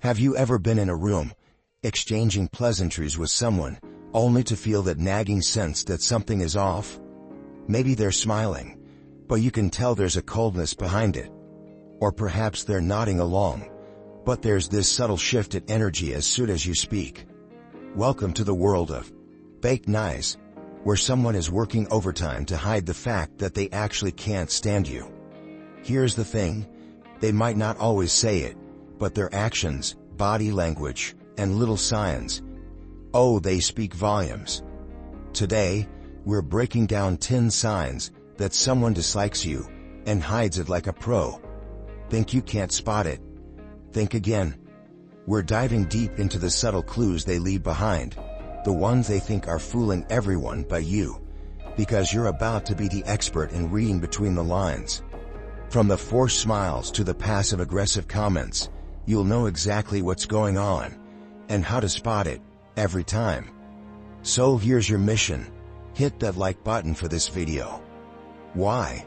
Have you ever been in a room, exchanging pleasantries with someone, only to feel that nagging sense that something is off? Maybe they're smiling, but you can tell there's a coldness behind it. Or perhaps they're nodding along, but there's this subtle shift in energy as soon as you speak. Welcome to the world of fake nice, where someone is working overtime to hide the fact that they actually can't stand you. Here's the thing, they might not always say it, but their actions, body language, and little signs, oh, they speak volumes. Today, we're breaking down 10 signs that someone dislikes you and hides it like a pro. Think you can't spot it? Think again. We're diving deep into the subtle clues they leave behind, the ones they think are fooling everyone but you, because you're about to be the expert in reading between the lines. From the forced smiles to the passive-aggressive comments, you'll know exactly what's going on and how to spot it every time. So here's your mission. Hit that like button for this video. Why?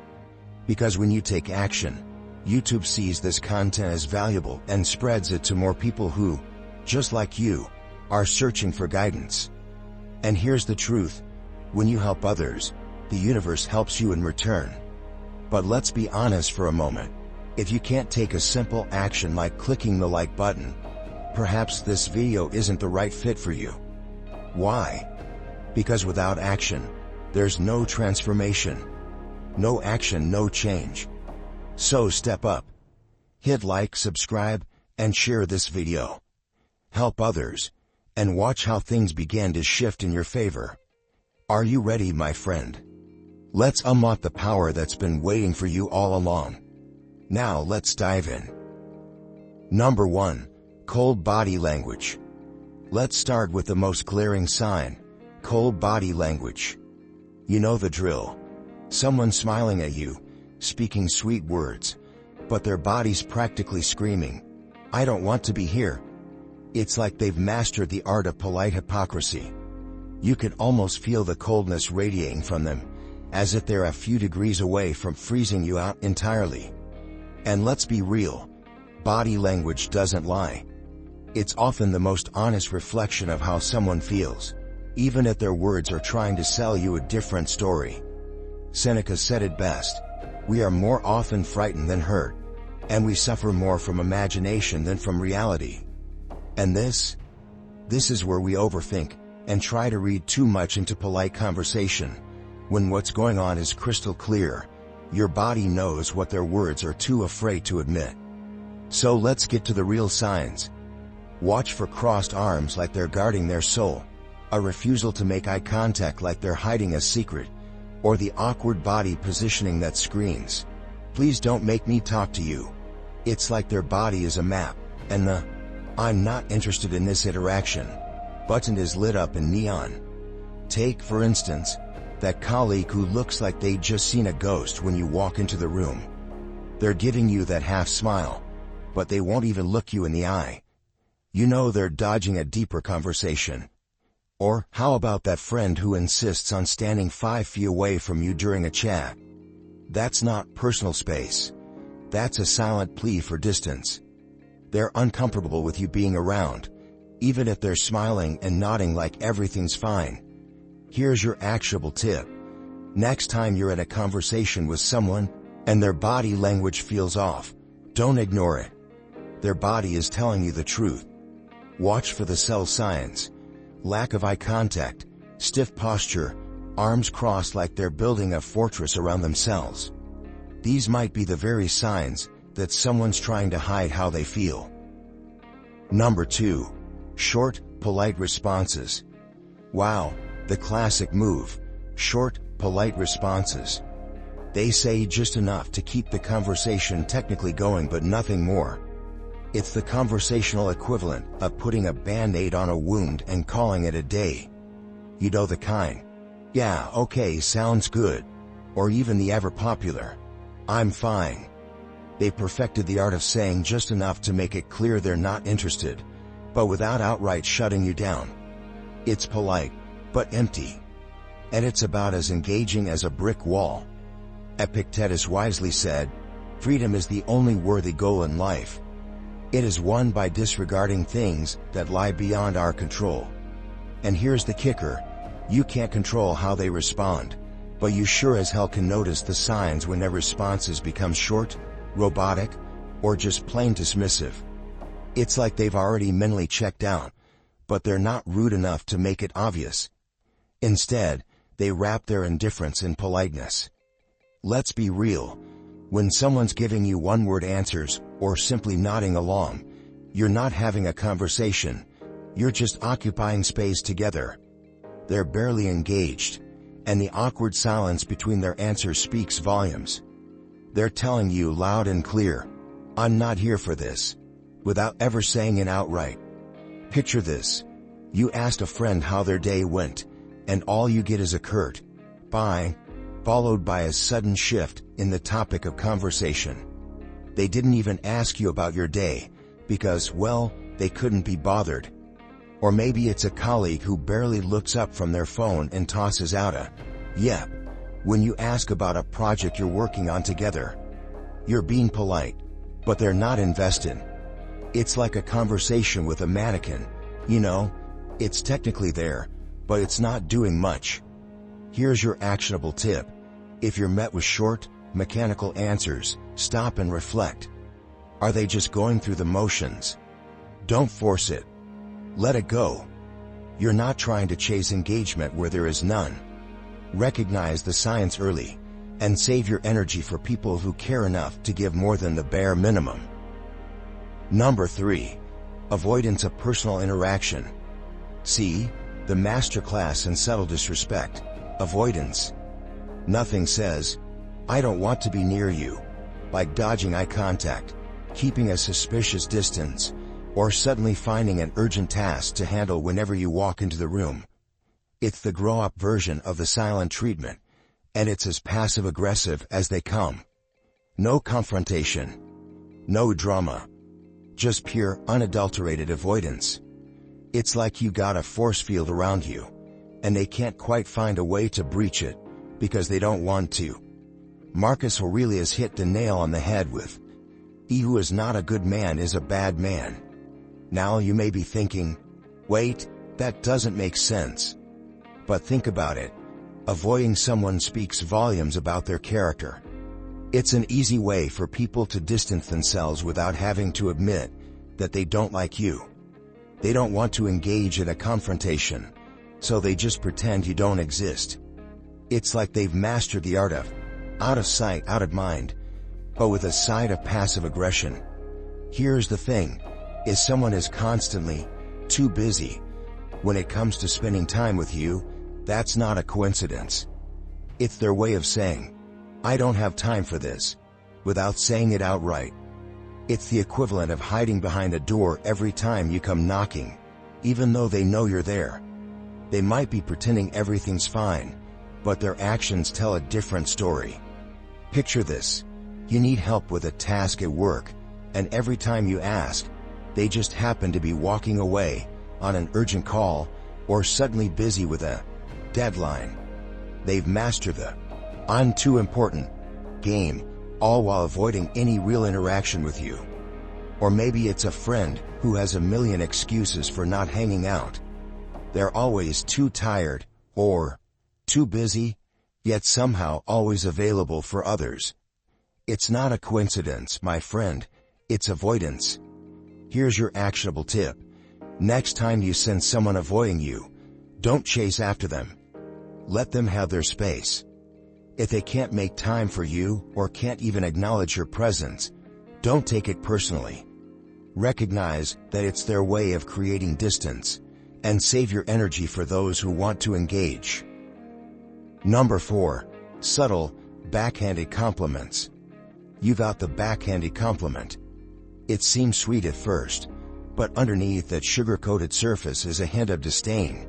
Because when you take action, YouTube sees this content as valuable and spreads it to more people who, just like you, are searching for guidance. And here's the truth, when you help others, the universe helps you in return. But let's be honest for a moment. If you can't take a simple action like clicking the like button, perhaps this video isn't the right fit for you. Why? Because without action, there's no transformation. No action, no change. So step up. Hit like, subscribe, and share this video. Help others, and watch how things begin to shift in your favor. Are you ready, my friend? Let's unlock the power that's been waiting for you all along. Now let's dive in. Number 1. Cold body language. Let's start with the most glaring sign, cold body language. You know the drill. Someone smiling at you, speaking sweet words, but their body's practically screaming, "I don't want to be here." It's like they've mastered the art of polite hypocrisy. You can almost feel the coldness radiating from them, as if they're a few degrees away from freezing you out entirely. And let's be real, body language doesn't lie. It's often the most honest reflection of how someone feels, even if their words are trying to sell you a different story. Seneca said it best, we are more often frightened than hurt, and we suffer more from imagination than from reality. And this is where we overthink and try to read too much into polite conversation, when what's going on is crystal clear. Your body knows what their words are too afraid to admit. So let's get to the real signs. Watch for crossed arms like they're guarding their soul, a refusal to make eye contact like they're hiding a secret, or the awkward body positioning that screams, "Please don't make me talk to you." It's like their body is a map, and the "I'm not interested in this interaction" button is lit up in neon. Take, for instance, that colleague who looks like they'd just seen a ghost when you walk into the room. They're giving you that half smile, but they won't even look you in the eye. You know they're dodging a deeper conversation. Or how about that friend who insists on standing 5 feet away from you during a chat? That's not personal space. That's a silent plea for distance. They're uncomfortable with you being around, even if they're smiling and nodding like everything's fine. Here's your actionable tip. Next time you're in a conversation with someone, and their body language feels off, don't ignore it. Their body is telling you the truth. Watch for the subtle signs. Lack of eye contact, stiff posture, arms crossed like they're building a fortress around themselves. These might be the very signs that someone's trying to hide how they feel. Number 2. Short, polite responses. Wow, the classic move. Short, polite responses. They say just enough to keep the conversation technically going but nothing more. It's the conversational equivalent of putting a band-aid on a wound and calling it a day. You know the kind. "Yeah, okay, sounds good." Or even the ever-popular, "I'm fine." They perfected the art of saying just enough to make it clear they're not interested, but without outright shutting you down. It's polite, but empty. And it's about as engaging as a brick wall. Epictetus wisely said, "Freedom is the only worthy goal in life." It is won by disregarding things that lie beyond our control. And here's the kicker: you can't control how they respond, but you sure as hell can notice the signs when their responses become short, robotic, or just plain dismissive. It's like they've already mentally checked out, but they're not rude enough to make it obvious. Instead, they wrap their indifference in politeness. Let's be real. When someone's giving you one-word answers or simply nodding along, you're not having a conversation. You're just occupying space together. They're barely engaged, and the awkward silence between their answers speaks volumes. They're telling you loud and clear, "I'm not here for this," without ever saying it outright. Picture this. You asked a friend how their day went, and all you get is a curt "bye," followed by a sudden shift in the topic of conversation. They didn't even ask you about your day, because, well, they couldn't be bothered. Or maybe it's a colleague who barely looks up from their phone and tosses out a "yep" when you ask about a project you're working on together. You're being polite, but they're not invested. It's like a conversation with a mannequin. You know, it's technically there, but it's not doing much. Here's your actionable tip. If you're met with short, mechanical answers, stop and reflect. Are they just going through the motions? Don't force it. Let it go. You're not trying to chase engagement where there is none. Recognize the signs early, and save your energy for people who care enough to give more than the bare minimum. Number 3. Avoidance of personal interaction. See, the masterclass in subtle disrespect. Avoidance. Nothing says, "I don't want to be near you," like dodging eye contact, keeping a suspicious distance, or suddenly finding an urgent task to handle whenever you walk into the room. It's the grow-up version of the silent treatment, and it's as passive-aggressive as they come. No confrontation. No drama. Just pure, unadulterated avoidance. It's like you got a force field around you, and they can't quite find a way to breach it, because they don't want to. Marcus Aurelius hit the nail on the head with, "He who is not a good man is a bad man." Now you may be thinking, wait, that doesn't make sense. But think about it. Avoiding someone speaks volumes about their character. It's an easy way for people to distance themselves without having to admit that they don't like you. They don't want to engage in a confrontation, so they just pretend you don't exist. It's like they've mastered the art of out of sight, out of mind, but with a side of passive aggression. Here's the thing. If someone is constantly too busy when it comes to spending time with you, that's not a coincidence. It's their way of saying, "I don't have time for this," without saying it outright. It's the equivalent of hiding behind a door every time you come knocking, even though they know you're there. They might be pretending everything's fine, but their actions tell a different story. Picture this. You need help with a task at work, and every time you ask, they just happen to be walking away, on an urgent call, or suddenly busy with a deadline. They've mastered the "I'm too important" game, all while avoiding any real interaction with you. Or maybe it's a friend who has a million excuses for not hanging out. They're always too tired, or too busy, yet somehow always available for others. It's not a coincidence, my friend, it's avoidance. Here's your actionable tip. Next time you sense someone avoiding you, don't chase after them. Let them have their space. If they can't make time for you or can't even acknowledge your presence, don't take it personally. Recognize that it's their way of creating distance, and save your energy for those who want to engage. Number 4. Subtle, backhanded compliments. You got the backhanded compliment. It seems sweet at first, but underneath that sugar-coated surface is a hint of disdain.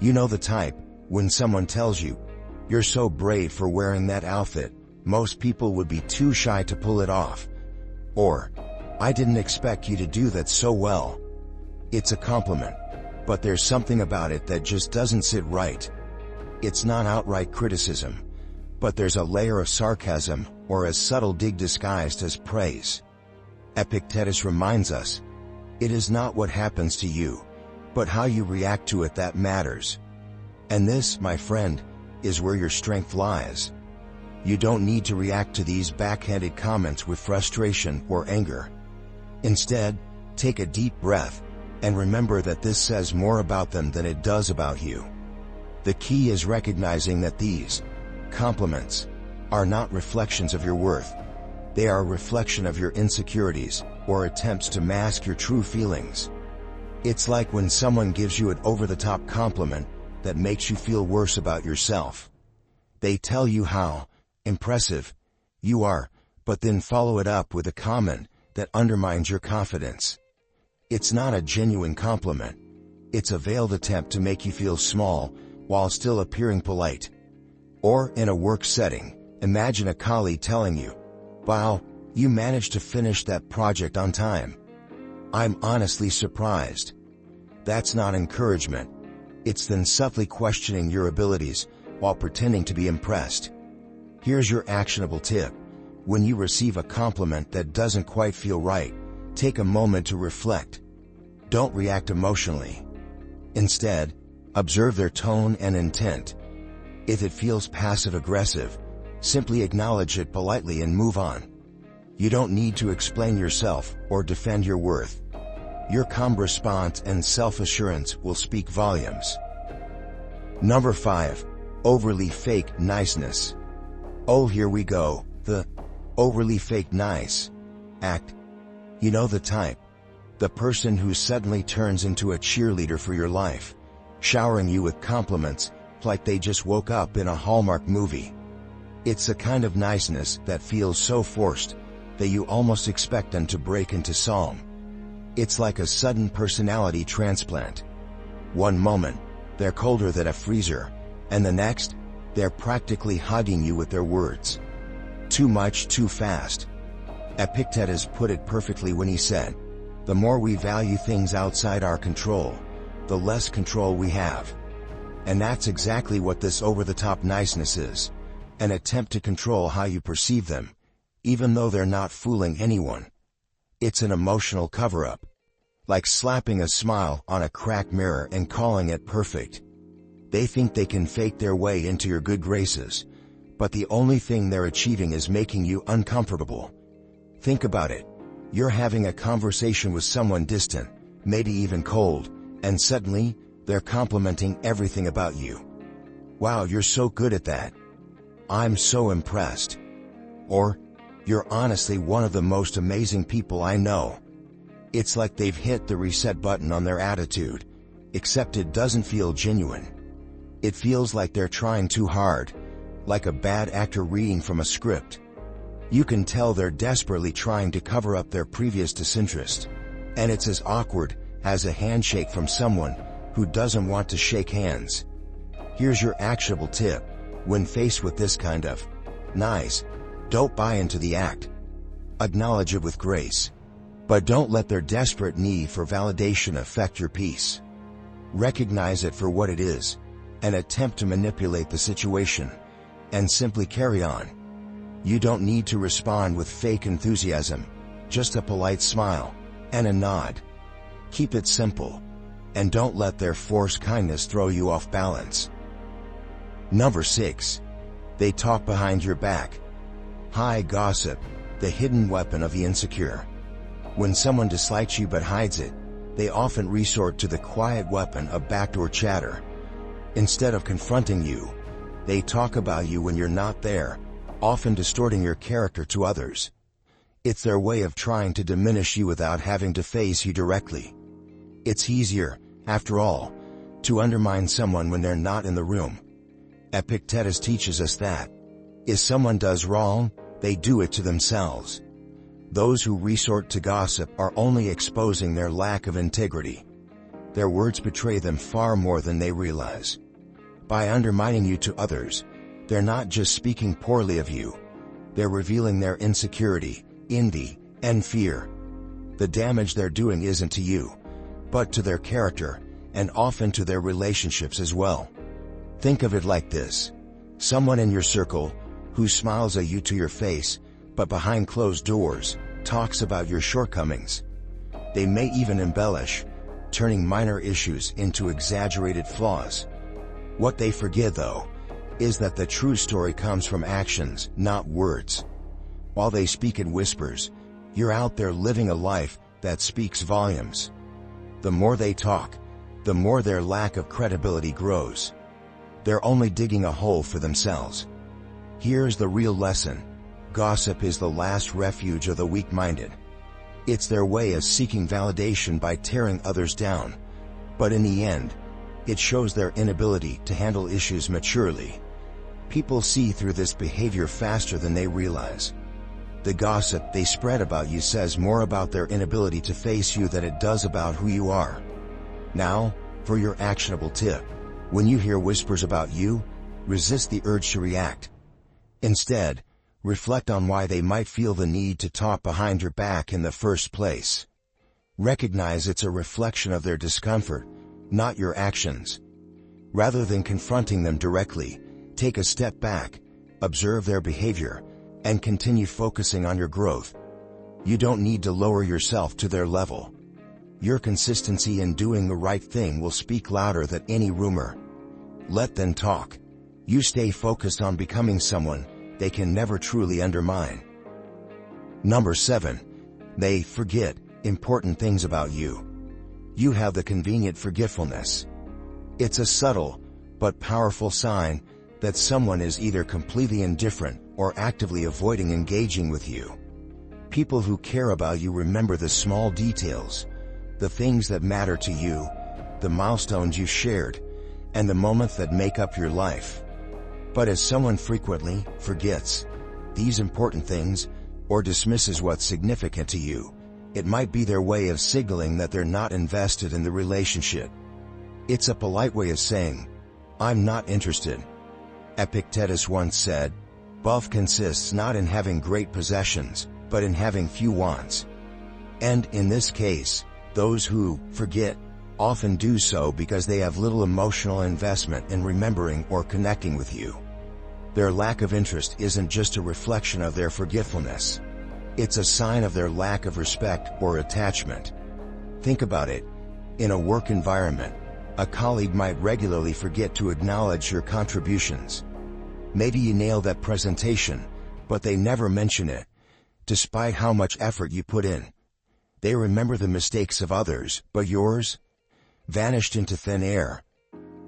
You know the type, when someone tells you, "You're so brave for wearing that outfit, most people would be too shy to pull it off." Or, "I didn't expect you to do that so well." It's a compliment, but there's something about it that just doesn't sit right. It's not outright criticism, but there's a layer of sarcasm or a subtle dig disguised as praise. Epictetus reminds us, it is not what happens to you, but how you react to it that matters. And this, my friend, is where your strength lies. You don't need to react to these backhanded comments with frustration or anger. Instead, take a deep breath and remember that this says more about them than it does about you. The key is recognizing that these compliments are not reflections of your worth. They are a reflection of your insecurities or attempts to mask your true feelings. It's like when someone gives you an over-the-top compliment that makes you feel worse about yourself. They tell you how impressive you are, but then follow it up with a comment that undermines your confidence. It's not a genuine compliment. It's a veiled attempt to make you feel small while still appearing polite. Or in a work setting, imagine a colleague telling you, "Wow, you managed to finish that project on time. I'm honestly surprised." That's not encouragement. It's then subtly questioning your abilities while pretending to be impressed. Here's your actionable tip. When you receive a compliment that doesn't quite feel right, take a moment to reflect. Don't react emotionally. Instead, observe their tone and intent. If it feels passive-aggressive, simply acknowledge it politely and move on. You don't need to explain yourself or defend your worth. Your calm response and self-assurance will speak volumes. Number 5. Overly fake niceness. Oh, here we go, the overly fake nice act. You know the type. The person who suddenly turns into a cheerleader for your life, showering you with compliments like they just woke up in a Hallmark movie. It's a kind of niceness that feels so forced that you almost expect them to break into song. It's like a sudden personality transplant. One moment, they're colder than a freezer, and the next, they're practically hugging you with their words. Too much, too fast. Epictetus put it perfectly when he said, "The more we value things outside our control, the less control we have." And that's exactly what this over-the-top niceness is, an attempt to control how you perceive them, even though they're not fooling anyone. It's an emotional cover-up, like slapping a smile on a cracked mirror and calling it perfect. They think they can fake their way into your good graces, but the only thing they're achieving is making you uncomfortable. Think about it. You're having a conversation with someone distant, maybe even cold, and suddenly, they're complimenting everything about you. "Wow, you're so good at that. I'm so impressed." Or, "You're honestly one of the most amazing people I know." It's like they've hit the reset button on their attitude, except it doesn't feel genuine. It feels like they're trying too hard, like a bad actor reading from a script. You can tell they're desperately trying to cover up their previous disinterest, and it's as awkward as a handshake from someone who doesn't want to shake hands. Here's your actionable tip. When faced with this kind of nice, don't buy into the act. Acknowledge it with grace. But don't let their desperate need for validation affect your peace. Recognize it for what it is, an attempt to manipulate the situation, and simply carry on. You don't need to respond with fake enthusiasm, just a polite smile and a nod. Keep it simple, and don't let their forced kindness throw you off balance. Number 6. They talk behind your back. High gossip, the hidden weapon of the insecure. When someone dislikes you but hides it, they often resort to the quiet weapon of backdoor chatter. Instead of confronting you, they talk about you when you're not there, often distorting your character to others. It's their way of trying to diminish you without having to face you directly. It's easier, after all, to undermine someone when they're not in the room. Epictetus teaches us that if someone does wrong, they do it to themselves. Those who resort to gossip are only exposing their lack of integrity. Their words betray them far more than they realize. By undermining you to others, they're not just speaking poorly of you. They're revealing their insecurity, envy, and fear. The damage they're doing isn't to you, but to their character, and often to their relationships as well. Think of it like this. Someone in your circle, who smiles at you to your face, but behind closed doors, talks about your shortcomings. They may even embellish, turning minor issues into exaggerated flaws. What they forget, though, is that the true story comes from actions, not words. While they speak in whispers, you're out there living a life that speaks volumes. The more they talk, the more their lack of credibility grows. They're only digging a hole for themselves. Here's the real lesson. Gossip is the last refuge of the weak-minded. It's their way of seeking validation by tearing others down. But in the end, it shows their inability to handle issues maturely. People see through this behavior faster than they realize. The gossip they spread about you says more about their inability to face you than it does about who you are. Now, for your actionable tip. When you hear whispers about you, resist the urge to react. Instead, reflect on why they might feel the need to talk behind your back in the first place. Recognize it's a reflection of their discomfort, not your actions. Rather than confronting them directly, take a step back, observe their behavior, and continue focusing on your growth. You don't need to lower yourself to their level. Your consistency in doing the right thing will speak louder than any rumor. Let them talk. You stay focused on becoming someone they can never truly undermine. Number 7. They forget important things about you. You have the convenient forgetfulness. It's a subtle but powerful sign that someone is either completely indifferent or actively avoiding engaging with you. People who care about you remember the small details, the things that matter to you, the milestones you shared, and the moments that make up your life. But as someone frequently forgets these important things or dismisses what's significant to you, it might be their way of signaling that they're not invested in the relationship. It's a polite way of saying, "I'm not interested." Epictetus once said, "Wealth consists not in having great possessions, but in having few wants." And in this case, those who forget often do so because they have little emotional investment in remembering or connecting with you. Their lack of interest isn't just a reflection of their forgetfulness. It's a sign of their lack of respect or attachment. Think about it. In a work environment, a colleague might regularly forget to acknowledge your contributions. Maybe you nailed that presentation, but they never mention it, despite how much effort you put in. They remember the mistakes of others, but yours vanished into thin air.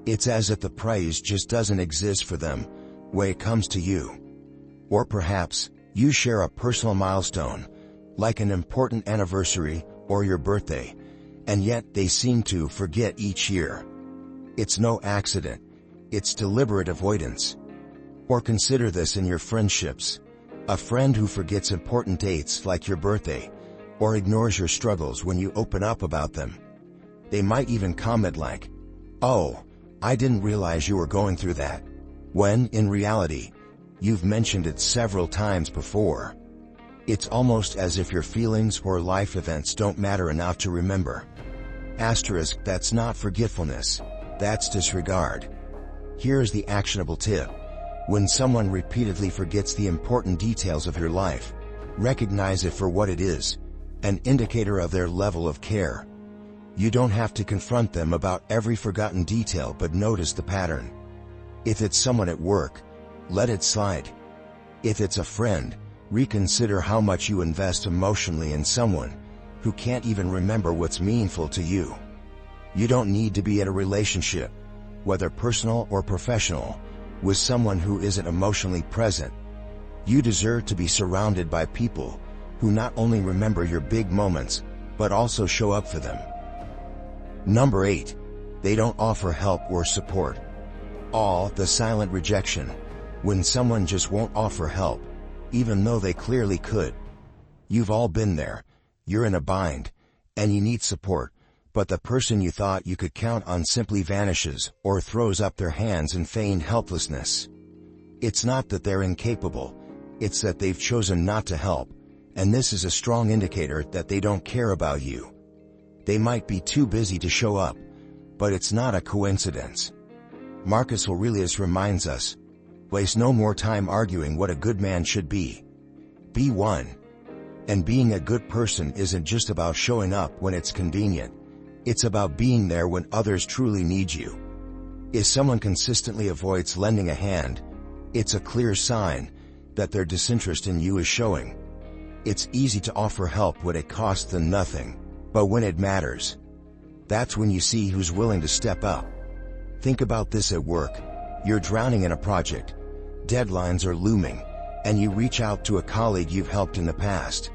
It's as if the praise just doesn't exist for them when it comes to you. Or perhaps, you share a personal milestone, like an important anniversary or your birthday, and yet they seem to forget each year. It's no accident. It's deliberate avoidance. Or consider this in your friendships. A friend who forgets important dates like your birthday, or ignores your struggles when you open up about them. They might even comment like, "Oh, I didn't realize you were going through that," when, in reality, you've mentioned it several times before. It's almost as if your feelings or life events don't matter enough to remember. Asterisk, that's not forgetfulness, that's disregard. Here's the actionable tip. When someone repeatedly forgets the important details of your life, recognize it for what it is, an indicator of their level of care. You don't have to confront them about every forgotten detail, but notice the pattern. If it's someone at work, let it slide. If it's a friend, reconsider how much you invest emotionally in someone who can't even remember what's meaningful to you. You don't need to be in a relationship, whether personal or professional, with someone who isn't emotionally present. You deserve to be surrounded by people who not only remember your big moments, but also show up for them. Number 8. They don't offer help or support. The silent rejection. When someone just won't offer help, even though they clearly could. You've all been there. You're in a bind, and you need support, but the person you thought you could count on simply vanishes or throws up their hands in feigned helplessness. It's not that they're incapable, it's that they've chosen not to help, and this is a strong indicator that they don't care about you. They might be too busy to show up, but it's not a coincidence. Marcus Aurelius reminds us, "Waste no more time arguing what a good man should be. Be one." And being a good person isn't just about showing up when it's convenient. It's about being there when others truly need you. If someone consistently avoids lending a hand, it's a clear sign that their disinterest in you is showing. It's easy to offer help when it costs them nothing, but when it matters, that's when you see who's willing to step up. Think about this at work. You're drowning in a project, deadlines are looming, and you reach out to a colleague you've helped in the past.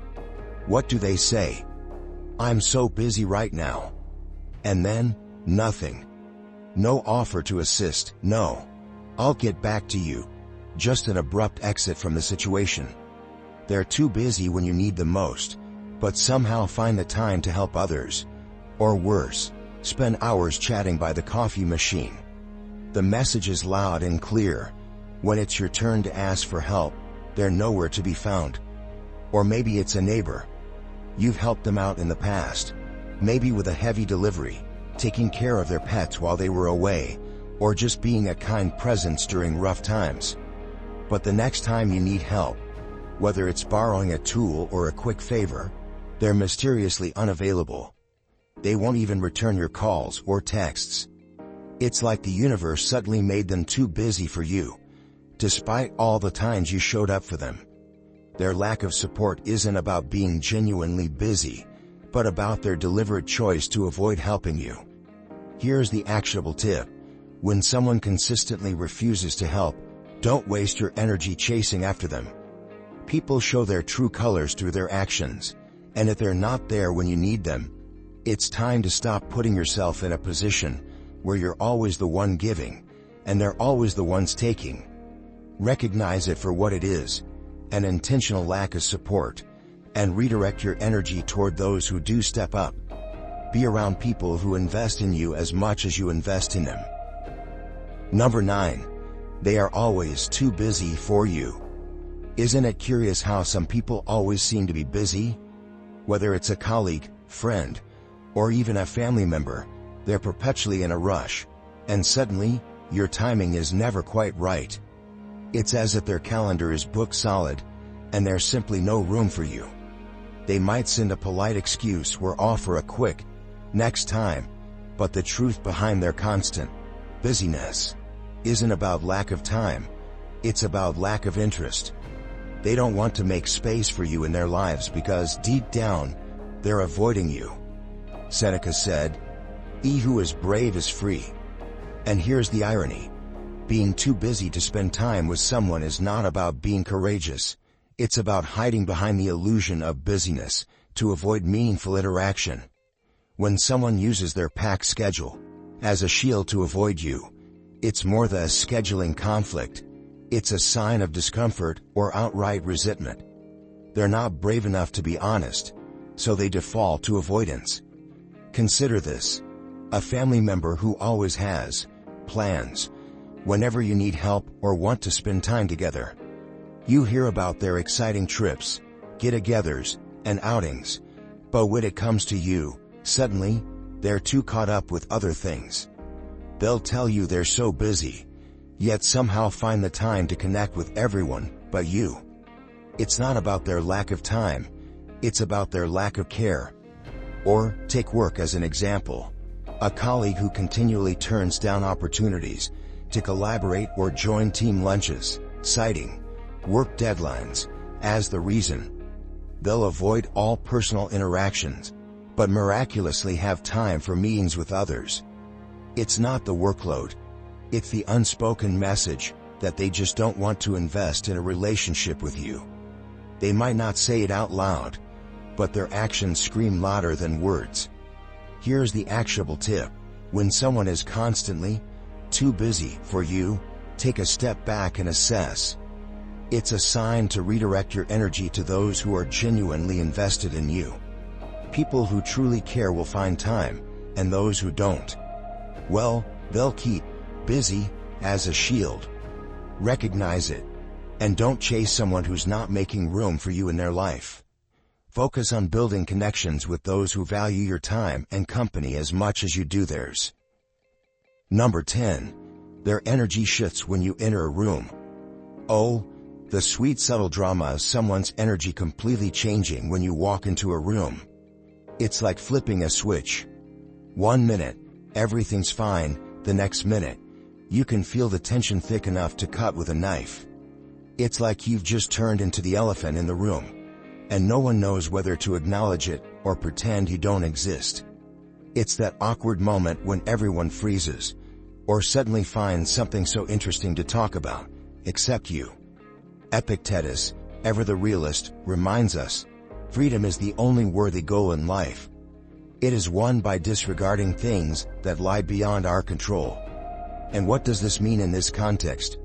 What do they say? "I'm so busy right now." And then, nothing. No offer to assist, no "I'll get back to you." Just an abrupt exit from the situation. They're too busy when you need them most, but somehow find the time to help others. Or worse, spend hours chatting by the coffee machine. The message is loud and clear. When it's your turn to ask for help, they're nowhere to be found. Or maybe it's a neighbor. You've helped them out in the past, maybe with a heavy delivery, taking care of their pets while they were away, or just being a kind presence during rough times. But the next time you need help, whether it's borrowing a tool or a quick favor, they're mysteriously unavailable. They won't even return your calls or texts. It's like the universe suddenly made them too busy for you, despite all the times you showed up for them. Their lack of support isn't about being genuinely busy, but about their deliberate choice to avoid helping you. Here's the actionable tip. When someone consistently refuses to help, don't waste your energy chasing after them. People show their true colors through their actions, and if they're not there when you need them, it's time to stop putting yourself in a position where you're always the one giving, and they're always the ones taking. Recognize it for what it is, an intentional lack of support, and redirect your energy toward those who do step up. Be around people who invest in you as much as you invest in them. Number 9. They are always too busy for you. Isn't it curious how some people always seem to be busy? Whether it's a colleague, friend, or even a family member, they're perpetually in a rush, and suddenly, your timing is never quite right. It's as if their calendar is booked solid, and there's simply no room for you. They might send a polite excuse or offer a quick, "next time," but the truth behind their constant busyness isn't about lack of time, it's about lack of interest. They don't want to make space for you in their lives because deep down, they're avoiding you. Seneca said, "He who is brave is free." And here's the irony. Being too busy to spend time with someone is not about being courageous. It's about hiding behind the illusion of busyness to avoid meaningful interaction. When someone uses their packed schedule as a shield to avoid you, it's more than a scheduling conflict. It's a sign of discomfort or outright resentment. They're not brave enough to be honest, so they default to avoidance. Consider this. A family member who always has plans whenever you need help or want to spend time together. You hear about their exciting trips, get-togethers, and outings, but when it comes to you, suddenly, they're too caught up with other things. They'll tell you they're so busy, yet somehow find the time to connect with everyone but you. It's not about their lack of time, it's about their lack of care. Or, take work as an example. A colleague who continually turns down opportunities to collaborate or join team lunches, citing work deadlines as the reason. They'll avoid all personal interactions, but miraculously have time for meetings with others. It's not the workload. It's the unspoken message that they just don't want to invest in a relationship with you. They might not say it out loud, but their actions scream louder than words. Here's the actionable tip. When someone is constantly too busy for you, take a step back and assess. It's a sign to redirect your energy to those who are genuinely invested in you. People who truly care will find time, and those who don't, well, they'll keep busy as a shield. Recognize it, and don't chase someone who's not making room for you in their life. Focus on building connections with those who value your time and company as much as you do theirs. Number 10. Their energy shifts when you enter a room. Oh, The sweet subtle drama of someone's energy completely changing when you walk into a room. It's like flipping a switch. 1 minute, everything's fine, the next minute, you can feel the tension thick enough to cut with a knife. It's like you've just turned into the elephant in the room, and no one knows whether to acknowledge it or pretend you don't exist. It's that awkward moment when everyone freezes, or suddenly finds something so interesting to talk about, except you. Epictetus, ever the realist, reminds us, freedom is the only worthy goal in life. It is won by disregarding things that lie beyond our control. And what does this mean in this context?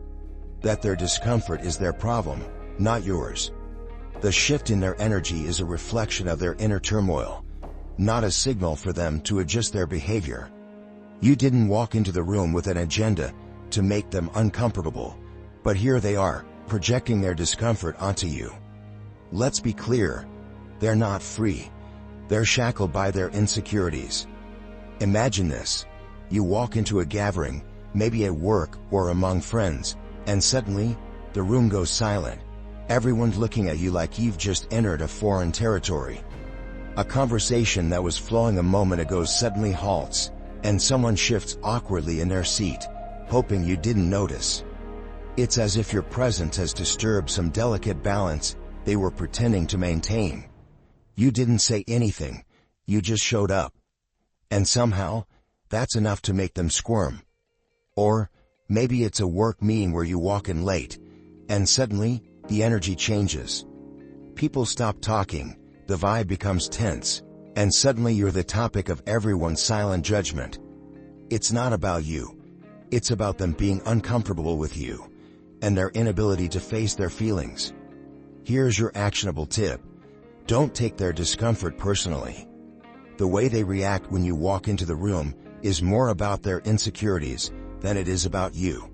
That their discomfort is their problem, not yours. The shift in their energy is a reflection of their inner turmoil, not a signal for them to adjust their behavior. You didn't walk into the room with an agenda to make them uncomfortable, but here they are, projecting their discomfort onto you. Let's be clear, they're not free. They're shackled by their insecurities. Imagine this. You walk into a gathering, maybe at work or among friends, and suddenly, the room goes silent. Everyone's looking at you like you've just entered a foreign territory. A conversation that was flowing a moment ago suddenly halts, and someone shifts awkwardly in their seat, hoping you didn't notice. It's as if your presence has disturbed some delicate balance they were pretending to maintain. You didn't say anything, you just showed up. And somehow, that's enough to make them squirm. Or, maybe it's a work meeting where you walk in late, and suddenly, the energy changes. People stop talking, the vibe becomes tense, and suddenly you're the topic of everyone's silent judgment. It's not about you. It's about them being uncomfortable with you, and their inability to face their feelings. Here's your actionable tip. Don't take their discomfort personally. The way they react when you walk into the room is more about their insecurities than it is about you.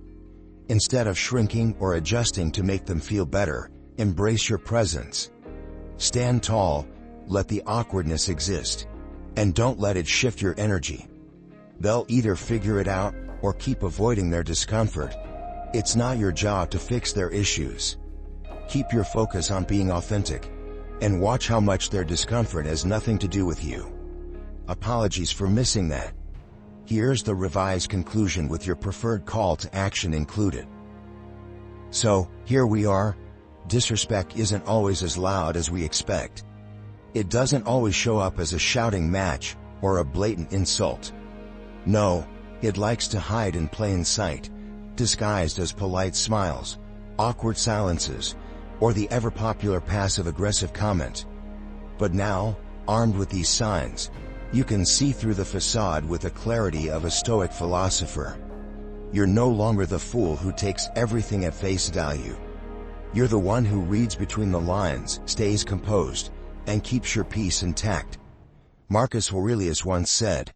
Instead of shrinking or adjusting to make them feel better, embrace your presence. Stand tall, let the awkwardness exist, and don't let it shift your energy. They'll either figure it out or keep avoiding their discomfort. It's not your job to fix their issues. Keep your focus on being authentic, and watch how much their discomfort has nothing to do with you. Apologies for missing that. Here's the revised conclusion with your preferred call to action included. So, here we are. Disrespect isn't always as loud as we expect. It doesn't always show up as a shouting match or a blatant insult. No, it likes to hide in plain sight, disguised as polite smiles, awkward silences, or the ever-popular passive-aggressive comment. But now, armed with these signs, you can see through the facade with the clarity of a Stoic philosopher. You're no longer the fool who takes everything at face value. You're the one who reads between the lines, stays composed, and keeps your peace intact. Marcus Aurelius once said,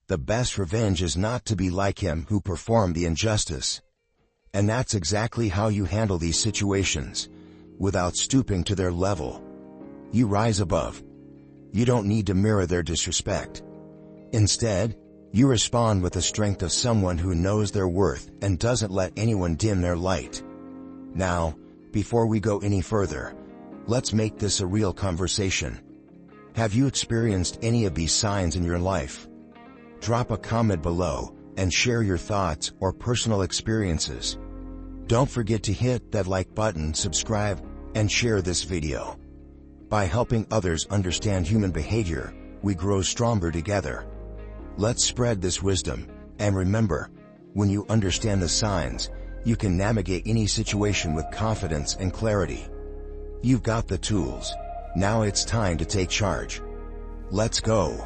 "The best revenge is not to be like him who performed the injustice." And that's exactly how you handle these situations, without stooping to their level. You rise above. You don't need to mirror their disrespect. Instead, you respond with the strength of someone who knows their worth and doesn't let anyone dim their light. Now, before we go any further, let's make this a real conversation. Have you experienced any of these signs in your life? Drop a comment below and share your thoughts or personal experiences. Don't forget to hit that like button, subscribe, and share this video. By helping others understand human behavior, we grow stronger together. Let's spread this wisdom, and remember, when you understand the signs, you can navigate any situation with confidence and clarity. You've got the tools. Now it's time to take charge. Let's go.